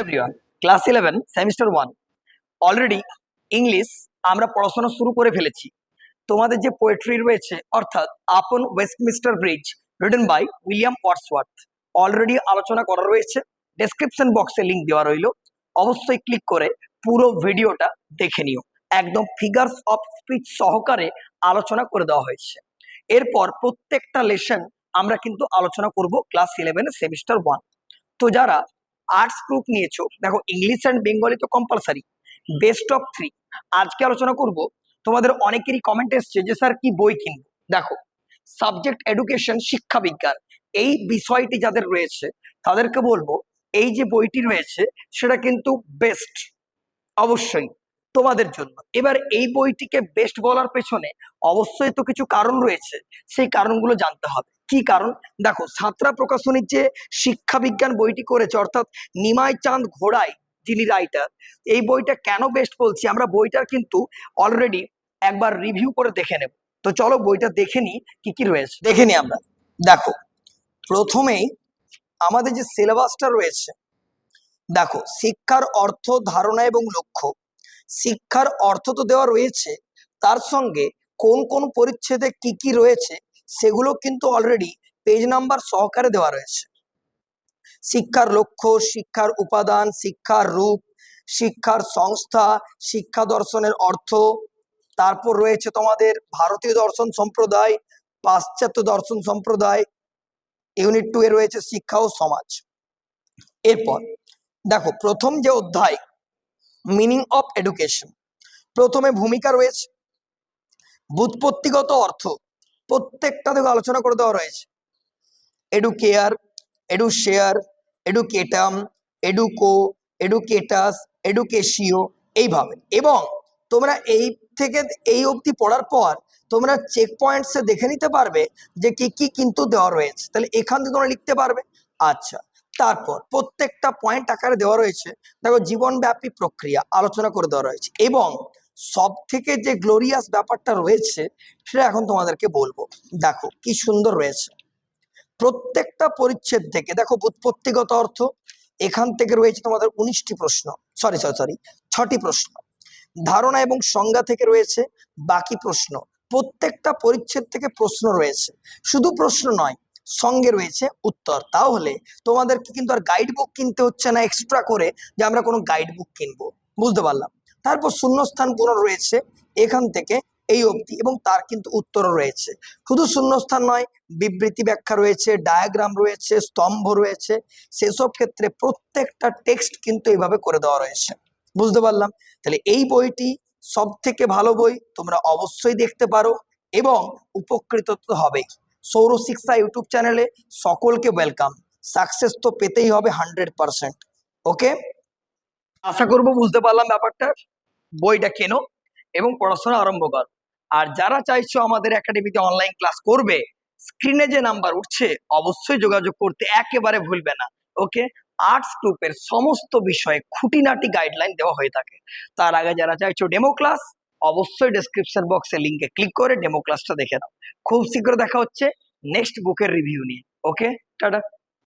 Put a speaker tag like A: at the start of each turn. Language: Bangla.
A: Everyone, class 11 semester 1 already English আমরা পড়াশোনা শুরু করে ফেলেছি। তোমাদের যে পোয়েট্রি রয়েছে অর্থাৎ upon Westminster Bridge written by William Wordsworth already আলোচনা করা রয়েছে। ডেসক্রিপশন বক্সে লিংক দেওয়া রইল, অবশ্যই ক্লিক করে পুরো ভিডিওটা দেখে নিও। একদম ফিগারস অফ স্পিচ সহকারে আলোচনা করে দেওয়া হয়েছে। এরপর প্রত্যেকটা লেসন আমরা কিন্তু আলোচনা করব ক্লাস 11 সেমিস্টার 1। তো যারা আর্টস গ্রুপ নিয়েছো, দেখো ইংলিশ অ্যান্ড বেঙ্গলি তো কম্পালসারি, বেস্ট অফ 3 আজকে আলোচনা করব। তোমাদের অনেকেরই কমেন্ট এসছে যে স্যার কি বই কিনবো। দেখো সাবজেক্ট এডুকেশন, শিক্ষা বিজ্ঞান, এই বিষয়টি যাদের রয়েছে তাদেরকে বলবো এই যে বইটি রয়েছে সেটা কিন্তু বেস্ট অবশ্যই তোমাদের জন্য। এবার এই বইটিকে বেস্ট বলার পেছনে অবশ্যই তো কিছু কারণ রয়েছে, সেই কারণগুলো জানতে হবে। কি কারণ? দেখো সাঁতরা প্রকাশনীর যে শিক্ষা বিজ্ঞান বইটি করেছে অর্থাৎ নিমাই চাঁদ ঘোড়াই যিনি রাইটার, এই বইটা কেন বেস্ট বলছি, আমরা বইটার কিন্তু অলরেডি একবার রিভিউ করে দেখে নেব। তো চলো বইটা দেখে নিই কি কি রয়েছে, দেখে নিই আমরা। দেখো প্রথমেই আমাদের যে সিলেবাসটা রয়েছে, দেখো শিক্ষার অর্থ, ধারণা এবং লক্ষ্য। শিক্ষার অর্থ তো দেওয়া রয়েছে, তার সঙ্গে কোন কোন পরিচ্ছেদে কি কি রয়েছে সেগুলো কিন্তু অলরেডি পেজ নাম্বার সহকারে দেওয়া রয়েছে। শিক্ষার লক্ষ্য, শিক্ষার উপাদান, শিক্ষার রূপ, শিক্ষার সংস্থা, শিক্ষা দর্শনের অর্থ, তারপর রয়েছে তোমাদের ভারতীয় দর্শন সম্প্রদায়, পাশ্চাত্য দর্শন সম্প্রদায়। ইউনিট 2 এ রয়েছে শিক্ষা ও সমাজ। এরপর দেখো প্রথম যে অধ্যায় মিনিং অফ এডুকেশন, প্রথমে ভূমিকা রয়েছে, ব্যুৎপত্তিগত অর্থ প্রত্যেকটা থেকে আলোচনা করে দেওয়া রয়েছে। এডুকেয়ার, এডুশেয়ার, এডুকেটাম, এডুকো, এডুকেটাস, এডুকেশিও, এইভাবে। এবং তোমরা এই থেকে এই অবধি পড়ার পর তোমরা চেক পয়েন্টসে দেখে নিতে পারবে যে কি কি কিন্তু দেওয়া রয়েছে, তাহলে এখান থেকে তোমরা লিখতে পারবে। আচ্ছা, তারপর প্রত্যেকটা পয়েন্ট আকারে দেওয়া রয়েছে। দেখো জীবনব্যাপী প্রক্রিয়া আলোচনা করে দেওয়া রয়েছে, এবং সব থেকে যে গ্লোরিয়াস ব্যাপারটা রয়েছে সেটা এখন তোমাদেরকে বলবো। দেখো কি সুন্দর রয়েছে প্রত্যেকটা পরিচ্ছেদ থেকে। দেখো ব্যুৎপত্তিগত অর্থ, এখান থেকে রয়েছে তোমাদের 19টি প্রশ্ন, সরি 6টি প্রশ্ন। ধারণা এবং সংজ্ঞা থেকে রয়েছে বাকি প্রশ্ন। প্রত্যেকটা পরিচ্ছেদ থেকে প্রশ্ন রয়েছে, শুধু প্রশ্ন নয় সঙ্গে রয়েছে উত্তর। তাহলে তোমাদেরকে কিন্তু আর গাইড বুক কিনতে হচ্ছে না এক্সট্রা করে, যে আমরা কোনো গাইড বুক কিনবো, বুঝতে পারলাম। তারপর শূন্যস্থান পূরণ রয়েছে এখান থেকে এই অবধি, এবং তার কিন্তু উত্তরও রয়েছে। শুধু শূন্যস্থান নয়, বিবৃতি ব্যাখ্যা রয়েছে, ডায়াগ্রাম রয়েছে, স্তম্ভ রয়েছে। সেসব ক্ষেত্রে প্রত্যেকটা টেক্সট কিন্তু এইভাবে করে দেওয়া রয়েছে, বুঝতে পারলাম। তাহলে এই বইটি সব থেকে ভালো বই, তোমরা অবশ্যই দেখতে পারো এবং উপকৃত তো হবেই। সৌরশিক্ষা ইউটিউব চ্যানেলে সকলকে ওয়েলকাম। সাকসেস তো পেতেই হবে 100%। ওকে, আশা করবো বুঝতে পারলাম ব্যাপারটা। বইটা কেনো এবং পড়াশোনা আরম্ভ কর। আর যারা চাইছো আমাদের একাডেমিতে অনলাইন ক্লাস করবে, স্ক্রিনে যে নাম্বার উঠছে অবশ্যই যোগাযোগ করতে একেবারে ভুলবে না। ওকে, আর্টস গ্রুপের সমস্ত বিষয়ে খুঁটিনাটি গাইডলাইন দেওয়া হয়ে থাকে। তার আগে যারা চাইছো ডেমো ক্লাস, অবশ্যই ডেসক্রিপশন বক্সে লিঙ্কে ক্লিক করে ডেমো ক্লাসটা দেখে নাও। খুব শীঘ্র দেখা হচ্ছে নেক্সট বুকের রিভিউ নিয়ে। ওকে, টাটা।